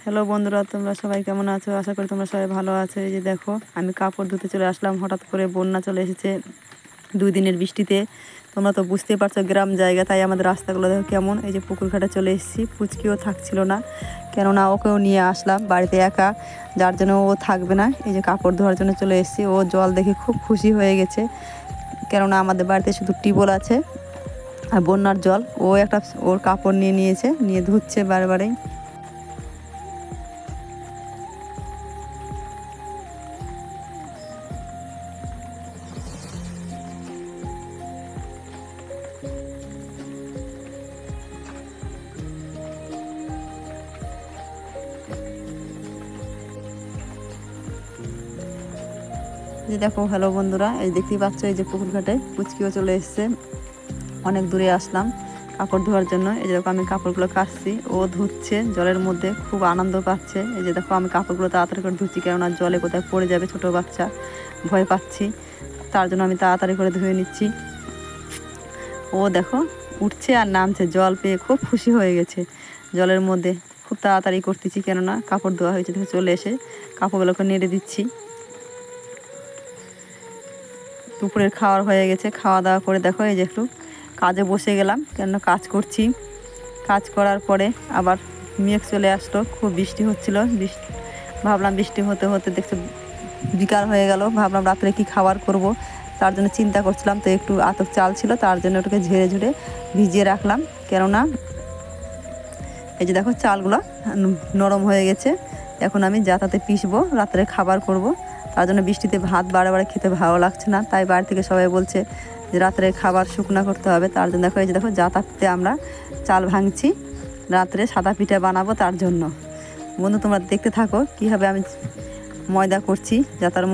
Hello বন্ধুরা, তোমরা সবাই কেমন আছো? আশা করি তোমরা সবাই ভালো আছো। এই যে দেখো, আমি কাপড় ধুতে চলে আসলাম। হঠাৎ করে বন্যা চলে এসেছে 2 দিনের বৃষ্টিতে। তোমরা তো বুঝতেই পারছো, গ্রাম জায়গা, তাই আমাদের রাস্তাগুলো দেখো কেমন। এই যে পুকুর ঘাটে চলে এসেছি। পুচকিও থাকছিল না, কেননা ওকেও নিয়ে আসলাম বাড়িতে একা, যার জন্য ও থাকবে না। এই যে কাপড় ধোয়ার জন্য চলে এসেছি। ও জল দেখে খুব খুশি হয়ে গেছে, কেননা আমাদের বাড়িতে শুধু টিউবওয়েল আছে আর বন্যার জল। ও একটা ওর কাপড় নিয়ে ধুচ্ছে বারবারেই। যে দেখো, হ্যালো বন্ধুরা, এই দেখতেই পাচ্ছ, এই যে পুকুর ঘাটে পুচকিও চলে এসছে। অনেক দূরে আসলাম কাপড় ধোয়ার জন্য। এই যে দেখো, আমি কাপড়গুলো কাচছি, ও ধুচ্ছে জলের মধ্যে, খুব আনন্দ পাচ্ছে। এই যে দেখো, আমি কাপড়গুলো তাড়াতাড়ি করে ধুচ্ছি, কেননা জলে কোথায় পড়ে যাবে, ছোট বাচ্চা, ভয় পাচ্ছি। তার জন্য আমি তাড়াতাড়ি করে ধুয়ে নিচ্ছি। ও দেখো উঠছে আর নামছে, জল পেয়ে খুব খুশি হয়ে গেছে জলের মধ্যে। খুব তাড়াতাড়ি করতেছি, কেননা কাপড় ধোয়া হয়েছে। দেখো চলে এসে কাপড়গুলোকে নেড়ে দিচ্ছি। দুপুরের খাওয়ার হয়ে গেছে, খাওয়া দাওয়া করে দেখো এই যে একটু কাজে বসে গেলাম, কেননা কাজ করছি। কাজ করার পরে আবার মেঘ চলে আসলো, খুব বৃষ্টি হচ্ছিল। ভাবলাম বৃষ্টি হতে হতে দেখছি বিকাল হয়ে গেল। ভাবলাম রাত্রে কি খাবার করব, তার জন্য চিন্তা করছিলাম। তো একটু আতপ চাল ছিল, তার জন্য ওটাকে ঝেড়ে ঝুড়ে ভিজিয়ে রাখলাম, কেননা এই যে দেখো চালগুলো নরম হয়ে গেছে। এখন আমি যাতাতে পিসবো, রাত্রে খাবার করব। তার জন্য বৃষ্টিতে ভাত বারে খেতে ভালো লাগছে না, তাই বাড়ি থেকে সবাই বলছে যে রাত্রে খাবার শুকনো করতে হবে। তার জন্য দেখো, এই যে দেখো যাতাতে আমরা চাল ভাঙছি, রাত্রে সাদা পিঠা বানাবো। তার জন্য বন্ধু, তোমরা দেখতে থাকো কীভাবে আমি ময়দা করছি যাতার।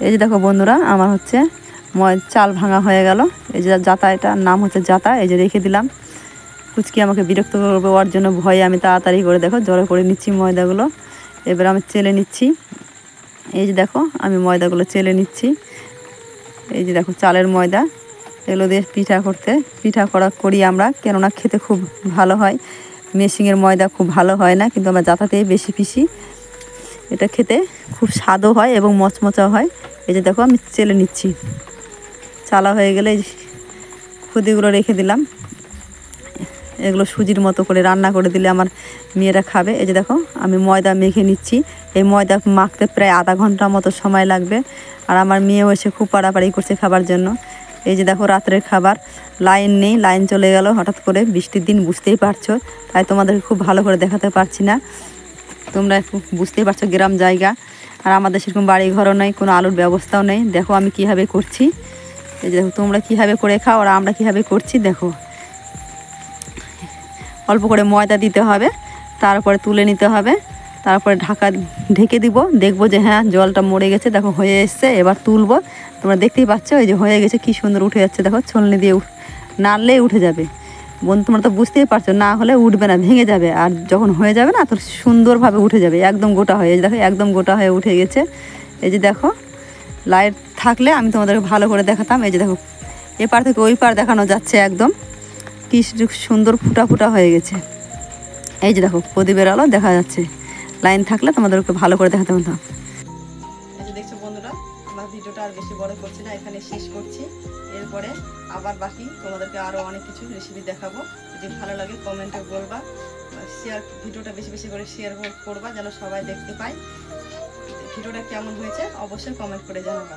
এই যে দেখো বন্ধুরা, আমার হচ্ছে চাল ভাঙা হয়ে গেল। এই যে জাতা, এটার নাম হচ্ছে জাতা। এই যে রেখে দিলাম। কুচকি আমাকে বিরক্ত করবে, ওর জন্য ভয়ে আমি তাড়াতাড়ি করে দেখো জড়ো করে নিচ্ছি ময়দাগুলো। এবার আমি চেলে নিচ্ছি। এই যে দেখো, আমি ময়দাগুলো চেলে নিচ্ছি। এই যে দেখো চালের ময়দা, এগুলো দিয়ে পিঠা করি আমরা, কেননা খেতে খুব ভালো হয়। মেশিনের ময়দা খুব ভালো হয় না, কিন্তু আমরা জাতাতেই বেশি পিসি। এটা খেতে খুব স্বাদও হয় এবং মচমচাও হয়। এই যে দেখো, আমি চেলে নিচ্ছি। চালা হয়ে গেলে খুদিগুলো রেখে দিলাম। এগুলো সুজির মতো করে রান্না করে দিলে আমার মেয়েরা খাবে। এই যে দেখো, আমি ময়দা মেখে নিচ্ছি। এই ময়দা মাখতে প্রায় আধা ঘন্টা মতো সময় লাগবে। আর আমার মেয়েও এসে খুব পাড়াপাড়ি করছে খাবার জন্য। এই যে দেখো, রাত্রের খাবার। লাইন নেই, লাইন চলে গেল হঠাৎ করে, বৃষ্টির দিন, বুঝতেই পারছো। তাই তোমাদেরকে খুব ভালো করে দেখাতে পারছি না। তোমরা একটু বুঝতেই পারছো, গ্রাম জায়গা, আর আমাদের সেরকম বাড়ি ঘরও নেই, কোনো আলোর ব্যবস্থাও নেই। দেখো আমি কীভাবে করছি। এই যে দেখো, তোমরা কীভাবে করে খাও আর আমরা কীভাবে করছি দেখো। অল্প করে ময়দা দিতে হবে, তারপরে তুলে নিতে হবে, তারপরে ঢেকে দিব। দেখবো যে হ্যাঁ, জলটা মরে গেছে, দেখো হয়ে এসছে। এবার তুলবো। তোমরা দেখতেই পাচ্ছ, এই যে হয়ে গেছে, কি সুন্দর উঠে যাচ্ছে। দেখো ছলনি দিয়ে নাড়লেই উঠে যাবে। বন্ধু, তোমরা তো বুঝতেই পারছো, না হলে উঠবে না, ভেঙে যাবে। আর যখন হয়ে যাবে না, তো সুন্দরভাবে উঠে যাবে, একদম গোটা হয়ে। দেখো একদম গোটা হয়ে উঠে গেছে। এই যে দেখো, লাইট থাকলে আমি তোমাদেরকে ভালো করে দেখাতাম। এই যে দেখো, এপার থেকে ওই পার দেখানো যাচ্ছে, একদম কি সুন্দর ফুটা ফুটা হয়ে গেছে। এই যে দেখো, প্রদীপের আলো দেখা যাচ্ছে। লাইন থাকলে তোমাদেরকে ভালো করে দেখাতে হতাম। এই যে দেখছো বন্ধুরা, আমার ভিডিওটা আর বেশি বড় করছি না, এখানে শেষ করছি। এরপরে আবার বাকি তোমাদেরকে আরও অনেক কিছু রেসিপি দেখাবো। যদি ভালো লাগে কমেন্টে বলবা, ভিডিওটা বেশি করে শেয়ার করবা, যেন সবাই দেখতে পায়। ভিডিওটা কেমন হয়েছে অবশ্যই কমেন্ট করে জানাবা।